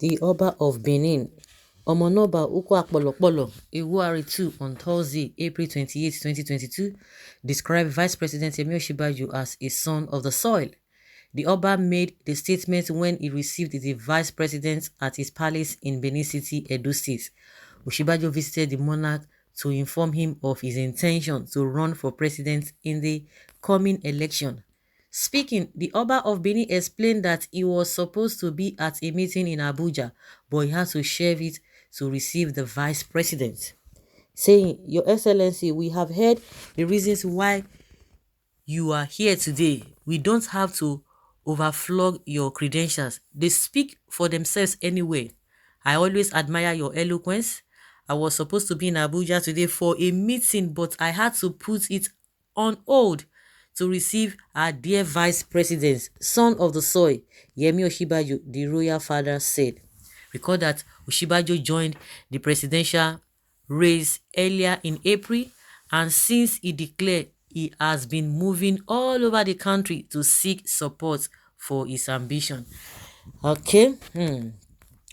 The Oba of Benin, Omonoba Ukwu Iwuari 2 on Thursday, April 28, 2022, described Vice President Yemi Osinbajo as a son of the soil. The Oba made the statement when he received the Vice President at his palace in Benin City, Edo State. Osinbajo visited the monarch to inform him of his intention to run for president in the coming election. Speaking, the Oba of Benin explained that he was supposed to be at a meeting in Abuja, but he had to share it to receive the vice president. Saying, "Your Excellency, we have heard the reasons why you are here today. We don't have to overflog your credentials. They speak for themselves anyway. I always admire your eloquence. I was supposed to be in Abuja today for a meeting, but I had to put it on hold to receive our dear Vice President, son of the soil, Yemi Osinbajo," the royal father said. Recall that Osinbajo joined the presidential race earlier in April, and since he declared, he has been moving all over the country to seek support for his ambition. Okay,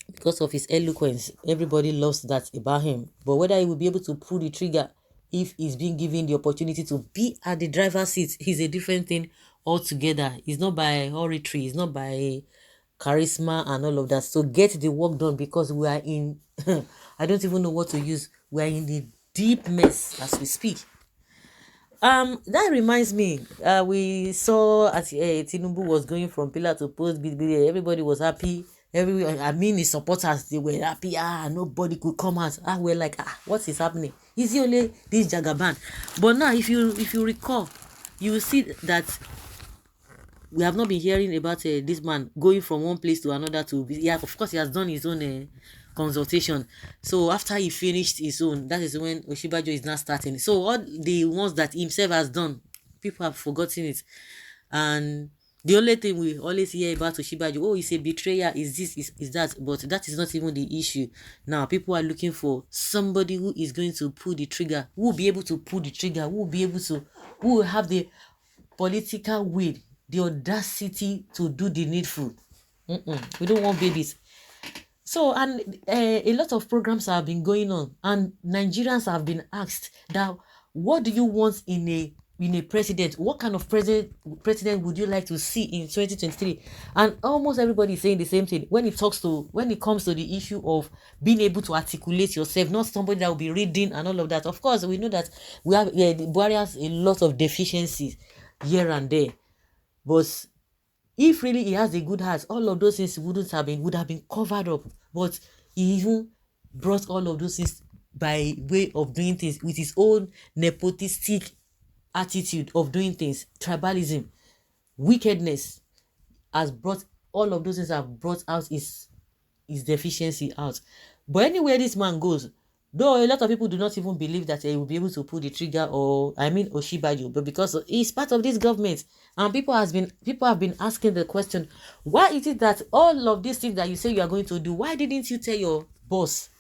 because of his eloquence, everybody loves that about him. But whether he will be able to pull the trigger if he's being given the opportunity to be at the driver's seat is a different thing altogether. It's not by oratory, it's not by charisma and all of that. So get the work done, because we are in I don't even know what to use. We are in the deep mess as we speak. That reminds me, we saw as Tinubu was going from pillar to post, everybody was happy. His supporters, they were happy. Nobody could come out. We're like, what is happening? Is he only this Jagaban? But now, if you recall, you will see that we have not been hearing about this man going from one place to another of course, he has done his own consultation. So after he finished his own, that is when Osinbajo is now starting. So all the ones that himself has done, people have forgotten it. And the only thing we always hear about Osinbajo, he's a betrayer, is this, is that. But that is not even the issue. Now, people are looking for somebody who is going to pull the trigger, who will be able to pull the trigger, who will have the political will, the audacity to do the needful. We don't want babies. So, and a lot of programs have been going on, and Nigerians have been asked that, what do you want in a president? What kind of president would you like to see in 2023? And almost everybody is saying the same thing when it comes to the issue of being able to articulate yourself, not somebody that will be reading and all of that. Of course, we know that we have Buhari has a lot of deficiencies here and there, but if really he has a good heart, all of those things would have been covered up. But he even brought all of those things by way of doing things with his own nepotistic attitude of doing things. Tribalism, wickedness has brought all of those things, have brought out his deficiency out. But anywhere this man goes, though a lot of people do not even believe that he will be able to pull the trigger, Osinbajo, but because he's part of this government, and people have been asking the question, why is it that all of these things that you say you are going to do, why didn't you tell your boss?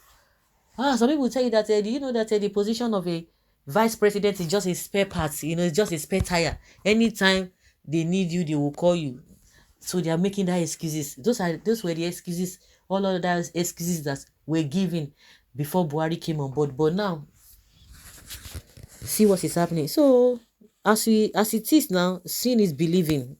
Some people tell you that, do you know that the position of a vice president is just a spare part, it's just a spare tire. Anytime they need you, they will call you. So they are making that excuses. Those were the excuses, all of those excuses that were given before Buhari came on board. But now, see what is happening. So as it is now, seeing is believing.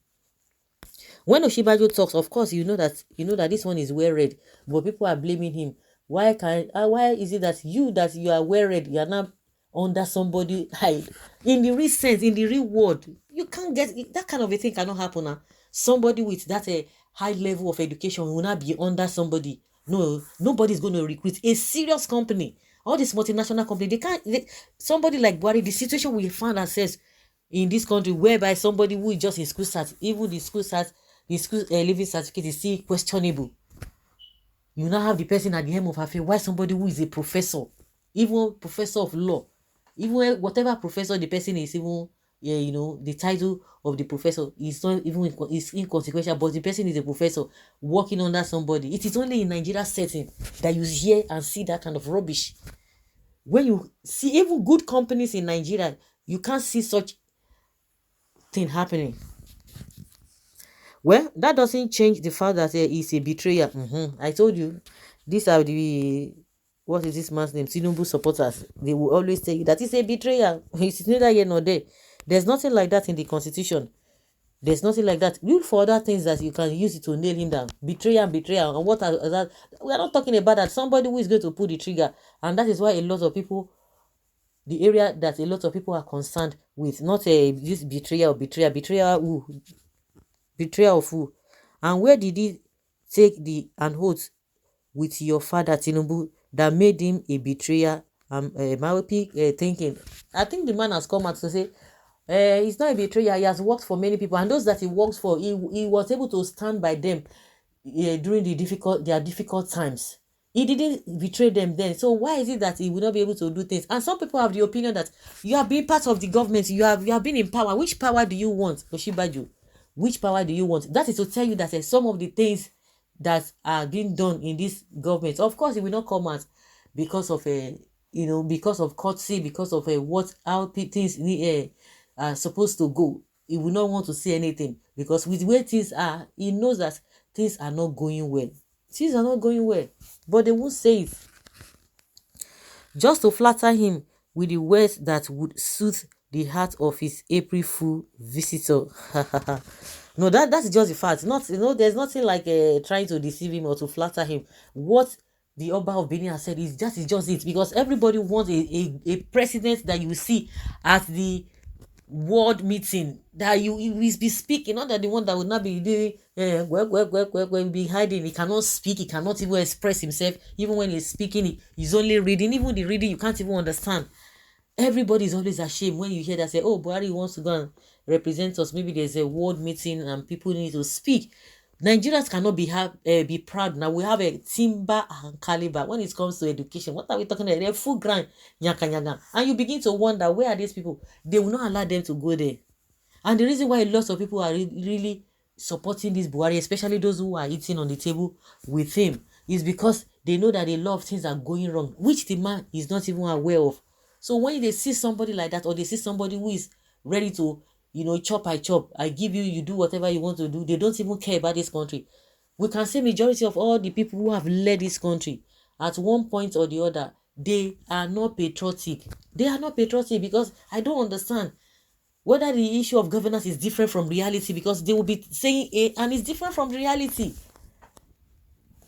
When Osinbajo talks, of course, you know that this one is well read, but people are blaming him. Why is it that you are well read, you are not under somebody high? In the real sense, in the real world, you can't get that kind of a thing. Cannot happen now. Somebody with that high level of education will not be under somebody. No, nobody's going to recruit a serious company. All these multinational companies, somebody like Buhari, the situation we find ourselves in this country, whereby somebody who is just in school start, even the school leaving certificate is still questionable. You now have the person at the hem of her face. Why somebody who is a professor, even professor of law, even whatever professor the person is, even the title of the professor is not even is inconsequential, but the person is a professor working under somebody. It is only in Nigeria setting that you hear and see that kind of rubbish. When you see even good companies in Nigeria, you can't see such thing happening. Well, that doesn't change the fact that he's a betrayer. I told you, these are the, what is this man's name? Tinubu supporters. They will always tell you that he's a betrayer. He's neither here nor there. There's nothing like that in the constitution. There's nothing like that. Look for other things that you can use it to nail him down. Betrayer and betrayal. And what are that? We are not talking about that. Somebody who is going to pull the trigger. And that is why a lot of people, the area that a lot of people are concerned with, not this betrayal or betrayal. Betrayal who? Betrayal of who? And where did he take the an oath with your father Tinubu that made him a betrayer? Myopic thinking. I think the man has come out to say he's not a betrayer. He has worked for many people, and those that he works for, he was able to stand by them during their difficult times. He didn't betray them then. So why is it that he will not be able to do things? And some people have the opinion that you have been part of the government, you have been in power. Which power do you want, Osinbajo? Which power do you want? That is to tell you that some of the things that are being done in this government, of course, it will not come out because of because of courtesy, because of how things are supposed to go. He will not want to say anything because with the way things are, he knows that things are not going well. Things are not going well, but they won't say it just to flatter him with the words that would soothe the heart of his April Fool visitor. No, that's just the fact. Not, there's nothing like trying to deceive him or to flatter him. What the Oba of Benin has said is just it, because everybody wants a president that you see at the world meeting, that you will be speaking, not that the one that will not be doing be hiding. He cannot speak, he cannot even express himself. Even when he's speaking, he's only reading. Even the reading you can't even understand. Everybody is always ashamed when you hear that say, oh, Buhari wants to go and represent us. Maybe there's a world meeting and people need to speak. Nigerians cannot be proud now. We have a timber and caliber when it comes to education. What are we talking about? They're full ground, nyaka nyaka. And you begin to wonder, where are these people? They will not allow them to go there. And the reason why lots of people are really supporting this Buhari, especially those who are eating on the table with him, is because they know that a lot of things are going wrong, which the man is not even aware of. So when they see somebody like that, or they see somebody who is ready to, chop, I give you, you do whatever you want to do, they don't even care about this country. We can say majority of all the people who have led this country at one point or the other, they are not patriotic. They are not patriotic because I don't understand whether the issue of governance is different from reality, because they will be saying A and it's different from reality.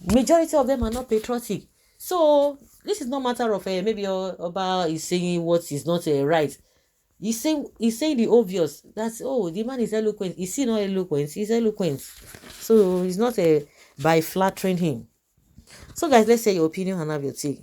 Majority of them are not patriotic. So this is not matter of maybe Oba is saying what is not right. He's saying the obvious. That's, oh, the man is eloquent. Is he not eloquent? He's eloquent. So it's not by flattering him. So guys, let's say your opinion and have your take.